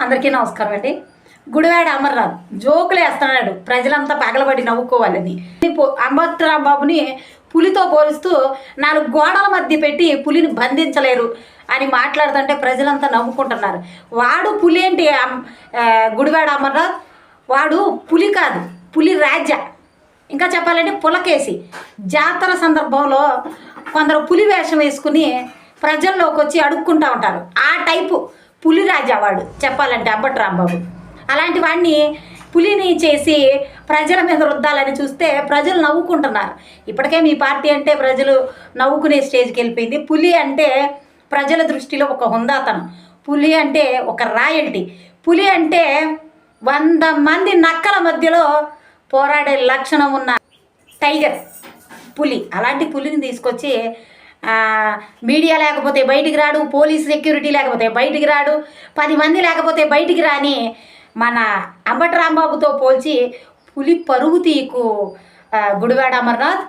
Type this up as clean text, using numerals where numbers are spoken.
అందరికీ నమస్కారం అండి. గుడివాడ అమర్నాథ్ జోకులు వేస్తున్నాడు, ప్రజలంతా పగలబడి నవ్వుకోవాలని. అంబట్రాంబాబుని పులితో పోలుస్తూ 4 గోడల మధ్య పెట్టి పులిని బంధించలేరు అని మాట్లాడుతుంటే ప్రజలంతా నవ్వుకుంటున్నారు. వాడు పులి ఏంటి? గుడివాడ అమర్నాథ్ వాడు పులి కాదు, పులి రాజా. ఇంకా చెప్పాలంటే పులకేసి జాతర సందర్భంలో కొందరు పులి వేషం వేసుకుని ప్రజల్లోకి వచ్చి అడుక్కుంటూ ఉంటారు. ఆ టైపు పులి రాజా వాడు చెప్పాలంటే అంబట్రాంబాబు. అలాంటి వాడిని పులిని చేసి ప్రజల మీద రుద్దాలని చూస్తే ప్రజలు నవ్వుకుంటున్నారు. ఇప్పటికే మీ పార్టీ అంటే ప్రజలు నవ్వుకునే స్టేజ్కి వెళ్ళిపోయింది. పులి అంటే ప్రజల దృష్టిలో ఒక హుందాతనం, పులి అంటే ఒక రాయల్టీ, పులి అంటే 100 మంది నక్కల మధ్యలో పోరాడే లక్షణం ఉన్న టైగర్ పులి. అలాంటి పులిని తీసుకొచ్చి మీడియా లేకపోతే బయటికి రాడు, పోలీస్ సెక్యూరిటీ లేకపోతే బయటికి రాడు, 10 మంది లేకపోతే బయటికి రాని మన అంబట్రాంబాబుతో పోల్చి పులి పరుగు తీకు గుడివాడ అమర్నాథ్.